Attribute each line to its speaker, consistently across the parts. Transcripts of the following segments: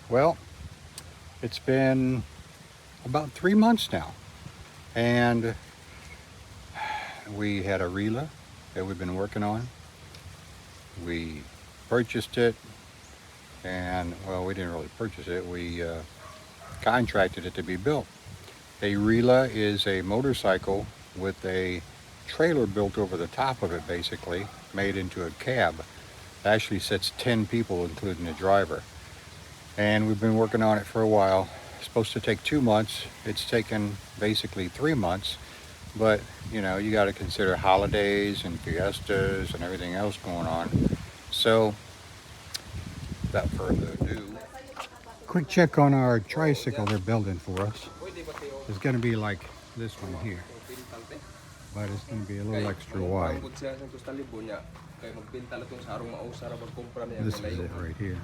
Speaker 1: Well, it's been about 3 months now, and we had a RELA that we've been working on. We purchased it, and well, we didn't really purchase it. We contracted it to be built. A RELA is a motorcycle with a trailer built over the top of it, basically made into a cab. It actually sits 10 people, including the driver. And we've been working on it for a while. It's supposed to take 2 months. It's taken basically 3 months, but you got to consider holidays and fiestas and everything else going on. So without further ado, quick check on our tricycle they're building for us. It's going to be like this one here, but it's going to be a little extra wide. This is it right here.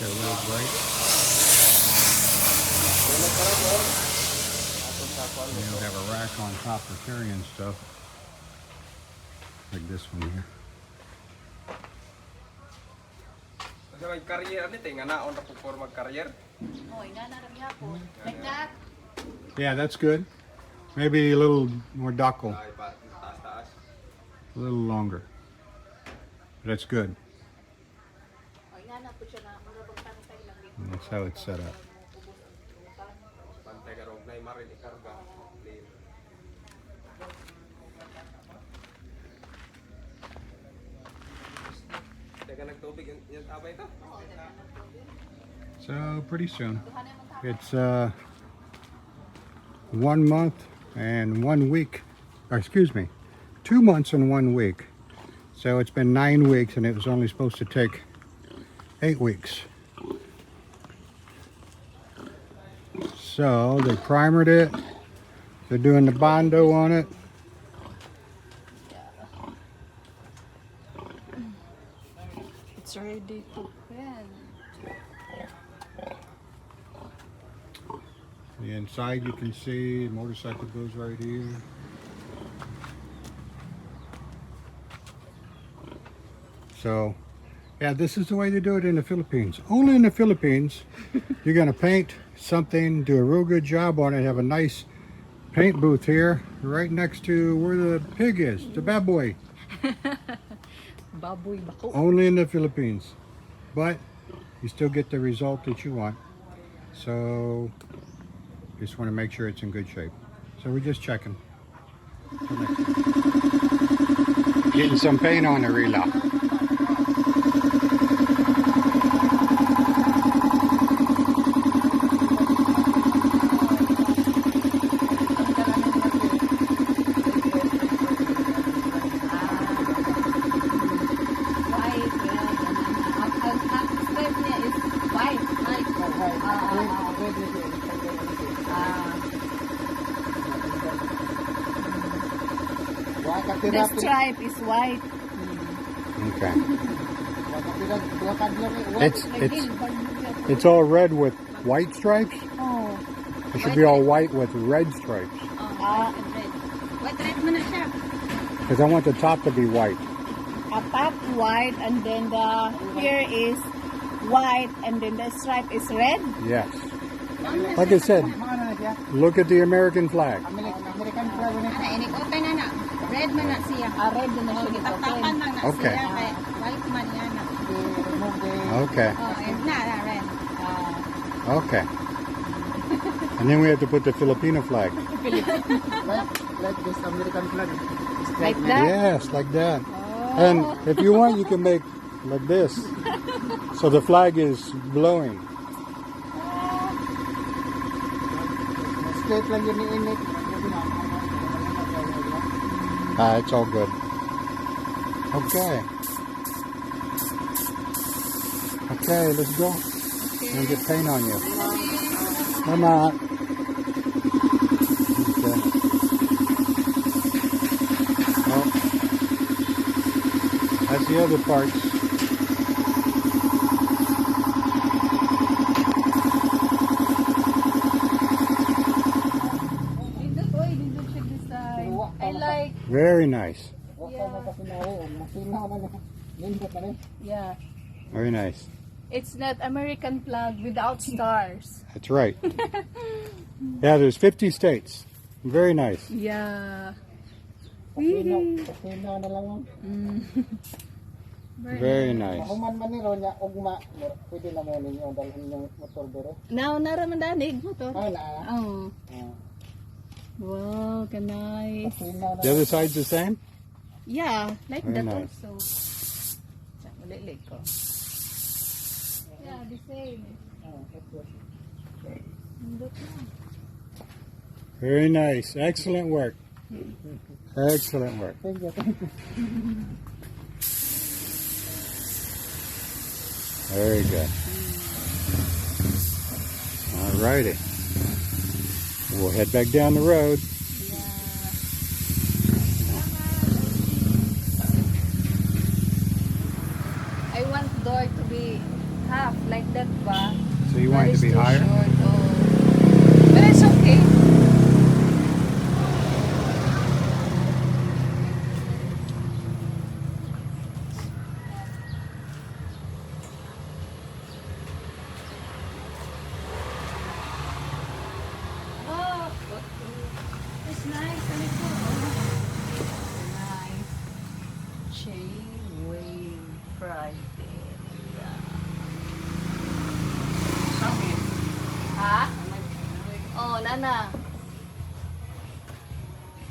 Speaker 1: Got a little bright. And you'll have a rack on top for carrying stuff, like this one here. Yeah, that's good. Maybe a little more duckle. A little longer. That's good. And that's how it's set up. So pretty soon. It's 1 month and 1 week, or excuse me, 2 months and 1 week. So it's been 9 weeks, and it was only supposed to take 8 weeks. So they primered it. They're doing the Bondo on it.
Speaker 2: It's ready to paint.
Speaker 1: The inside you can see the motorcycle goes right here. So yeah, this is the way they do it in the Philippines. Only in the Philippines, you're gonna paint something, do a real good job on it, have a nice paint booth here, right next to where the pig is, the baboy.
Speaker 2: Baboy bako.
Speaker 1: Only in the Philippines. But you still get the result that you want. So just want to make sure it's in good shape. So we're just checking. Getting some paint on the RELA.
Speaker 2: The stripe is white.
Speaker 1: Okay. It's all red with white stripes.
Speaker 2: Oh.
Speaker 1: It should be all white with red stripes. Because I want the top to be white.
Speaker 2: A top white, and then the here is white, and then the stripe is red.
Speaker 1: Yes. Like I said, look at the American flag.
Speaker 2: Red man na siya. Red na siya. Tapan man na
Speaker 1: Okay.
Speaker 2: siya. White man yan.
Speaker 1: Okay.
Speaker 2: And not red.
Speaker 1: Okay. And then we have to put the Filipino flag.
Speaker 3: Like this American flag.
Speaker 2: Like that?
Speaker 1: Yes, like that. And if you want, you can make like this. So the flag is blowing.
Speaker 3: Straight lang yun init.
Speaker 1: It's all good. Okay. Okay, let's go. And get paint on you. Come on. Okay. Oh. That's the other parts.
Speaker 2: Dindot siya design. I like,
Speaker 1: Very nice.
Speaker 2: yeah.
Speaker 1: Very nice.
Speaker 2: It's not American flag without stars.
Speaker 1: That's right. Yeah, there's 50 states. Very nice.
Speaker 2: Yeah.
Speaker 1: Very nice.
Speaker 2: Now, naramandanig mo to.
Speaker 3: Oh, na.
Speaker 2: Oh. Wow, ka nice.
Speaker 1: The other side's the same?
Speaker 2: Yeah, like
Speaker 1: Very
Speaker 2: that
Speaker 1: nice.
Speaker 2: also. Sa ulit ko. Yeah, the same. Nindot na.
Speaker 1: Very nice. Excellent work. Excellent work.
Speaker 3: Thank you.
Speaker 1: Very good. All righty. We'll head back down the road.
Speaker 2: I want door to be half like that ba?
Speaker 1: So you want it to be higher?
Speaker 2: Short, oh. But it's okay. Oh, it's nice. And it's nice. Chain wave Friday. Ha? Oh, nana.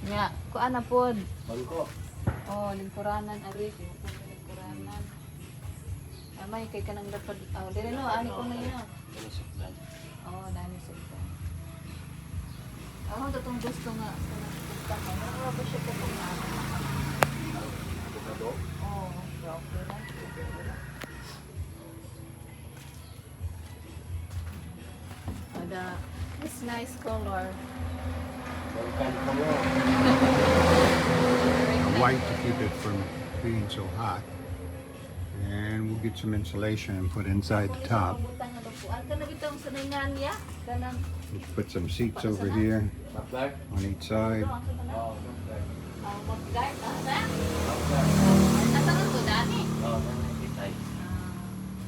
Speaker 2: Nya, kuan na pod.
Speaker 3: Bangko.
Speaker 2: Oh, lingkuranan ari, lingkuranan. Amay kay kanang dapat. Oh, dili no, ani ko na yun. Oh, dani sa ito. Ako tatong gusto nga sa nagpunta ko. Ano ba siya ko na? Oh, okay lang. It's nice color.
Speaker 1: White to keep it from being so hot. And we'll get some insulation and put inside the top. We'll put some seats over here on each side.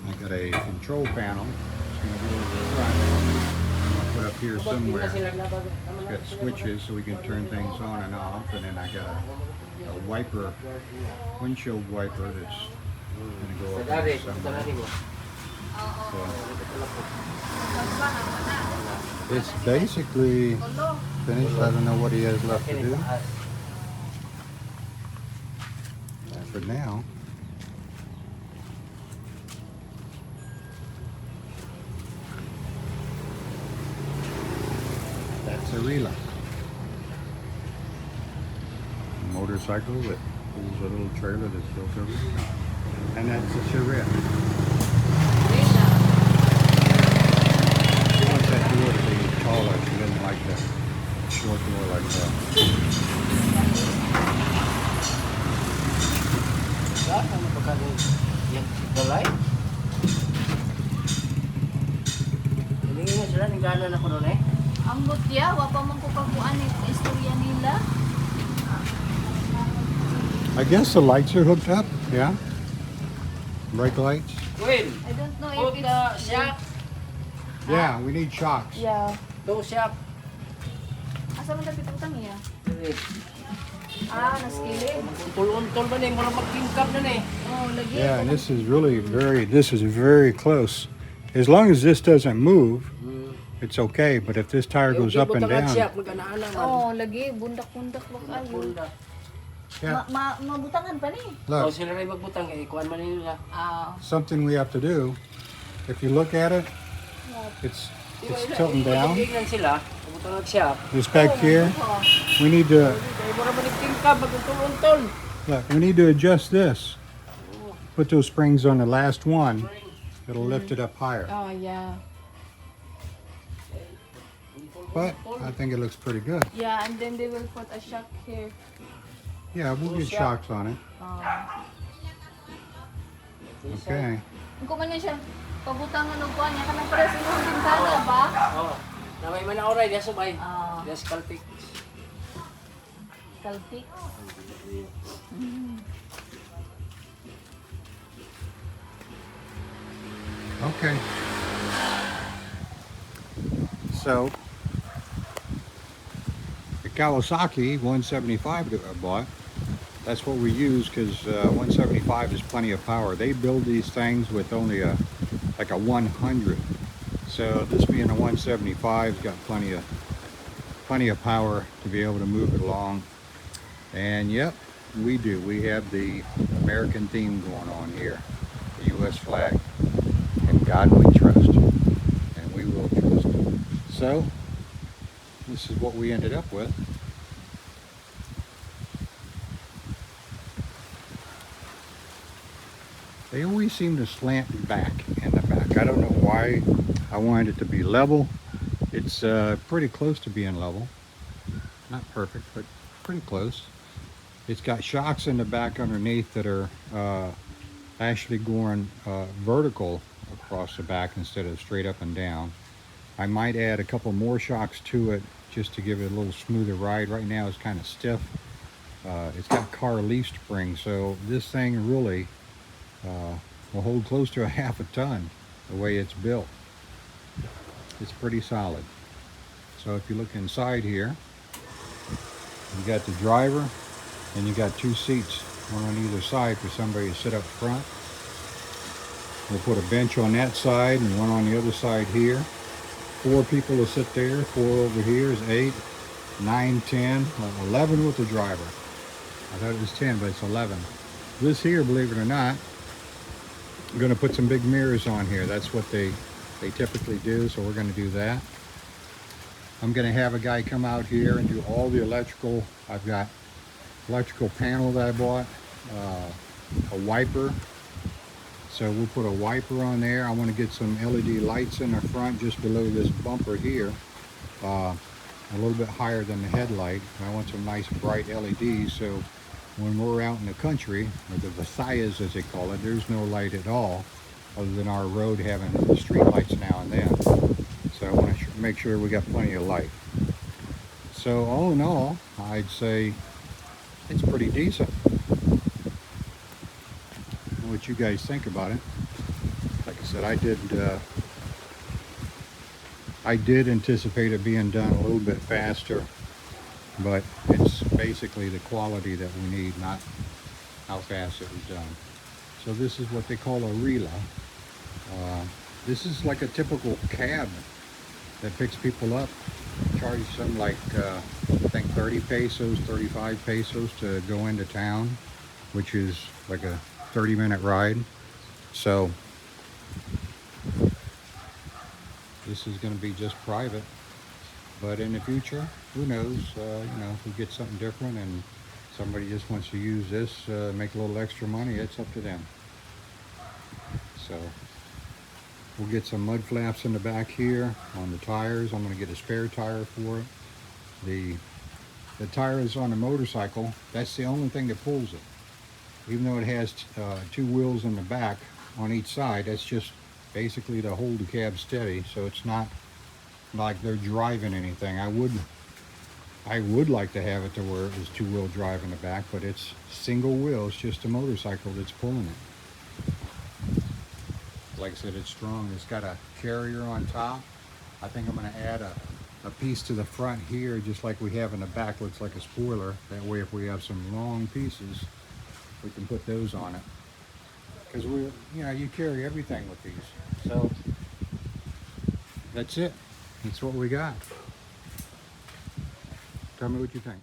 Speaker 1: I got a control panel. It's going to be over the front. I'll put up here somewhere. It's got switches so we can turn things on and off. And then I got a wiper, windshield wiper that's going to go up there somewhere. So it's basically finished. I don't know what he has left to do. For now. That's a RELA. A motorcycle that pulls a little trailer that's built over the top. And that's a charrette. She wants that door to be taller. She doesn't like that short door like that.
Speaker 3: Ano ba ka yung dalay? Hindi nga sila, nagana na ko doon eh.
Speaker 2: Ang butya, wapa man ko kakuan istorya nila.
Speaker 1: I guess the lights are hooked up. Yeah. Brake lights.
Speaker 3: Will,
Speaker 2: I don't know
Speaker 3: put
Speaker 2: if
Speaker 3: the
Speaker 2: it's...
Speaker 3: shock.
Speaker 1: Yeah, we need shocks.
Speaker 2: Yeah.
Speaker 3: Two shock.
Speaker 2: Asa man dapat utang iya? Ah, naskilid.
Speaker 3: Untol-untol ba na yung mga mag-tingkap na eh.
Speaker 2: Oh, lagi.
Speaker 1: Yeah, and this is really very close. As long as this doesn't move, it's okay. But if this tire goes up and down,
Speaker 2: Oh, lagi bundak-bundak ba kayo?
Speaker 1: yeah,
Speaker 2: Mabutangan pa ni.
Speaker 3: O
Speaker 1: look,
Speaker 3: sila rin magbutang eh, kuhan man nila.
Speaker 2: Ah,
Speaker 1: something we have to do. If you look at it, it's tilting down.
Speaker 3: Tingnan sila, magbutang nag-shock.
Speaker 1: This back here, we need to
Speaker 3: Kaya mo naman nagtingkap, mag-untol-untol.
Speaker 1: look. We need to adjust this. Put those springs on the last one. It'll lift it up higher.
Speaker 2: oh yeah.
Speaker 1: But I think it looks pretty good.
Speaker 2: Yeah, and then they will put a shock here.
Speaker 1: Yeah, we'll get shocks on it. Okay.
Speaker 2: Kung man siya, pabutangan og kuan niya kanang pares imong bintana ba?
Speaker 3: Oo. Na may manauray, diya subay.
Speaker 2: Ah,
Speaker 3: Diya skalpik.
Speaker 2: kalpik.
Speaker 1: Okay. So, the Kawasaki 175 that I bought, that's what we use because 175 is plenty of power. They build these things with only like a 100. So this being a 175 has got plenty of power to be able to move it along. And yep, we do. We have the American theme going on here, the U.S. flag. And God we trust, and we will trust. So this is what we ended up with. They always seem to slant back in the back. I don't know why. I wanted it to be level. It's pretty close to being level. Not perfect, but pretty close. It's got shocks in the back underneath that are actually going vertical across the back instead of straight up and down. I might add a couple more shocks to it just to give it a little smoother ride. Right now it's kind of stiff. It's got car leaf springs, so this thing really will hold close to a half a ton the way it's built. It's pretty solid. So if you look inside here, you got the driver and you got two seats, one on either side for somebody to sit up front. We'll put a bench on that side and one on the other side here. 4 people will sit there, 4 over here is 8, 9, 10, 11 with the driver. I thought it was 10, but it's 11. This here, believe it or not, I'm going to put some big mirrors on here. That's what they typically do, so we're going to do that. I'm going to have a guy come out here and do all the electrical. I've got electrical panel that I bought, a wiper. So we'll put a wiper on there. I want to get some LED lights in the front just below this bumper here, a little bit higher than the headlight. I want some nice bright LEDs so when we're out in the country, or the Visayas as they call it, there's no light at all other than our road having the street lights now and then. So I want to make sure we got plenty of light. So all in all, I'd say it's pretty decent. What you guys think about it. Like I said, I did anticipate it being done a little bit faster, but it's basically the quality that we need, not how fast it was done. So this is what they call a RELA. This is like a typical cab that picks people up. Charges them like I think 30 pesos, 35 pesos to go into town, which is like a 30-minute ride. So this is going to be just private, but in the future, who knows, if we get something different and somebody just wants to use this, make a little extra money, it's up to them. So we'll get some mud flaps in the back here on the tires. I'm going to get a spare tire for it. The tires on the motorcycle, that's the only thing that pulls it. Even though it has 2 wheels in the back on each side, that's just basically to hold the cab steady, so it's not like they're driving anything. I would like to have it to where it was 2-wheel drive in the back, but it's single wheel. It's just a motorcycle that's pulling it. Like I said, it's strong. It's got a carrier on top. I think I'm going to add a piece to the front here, just like we have in the back. Looks like a spoiler. That way, if we have some long pieces, we can put those on it. Because you carry everything with these. So that's it. That's what we got. Tell me what you think.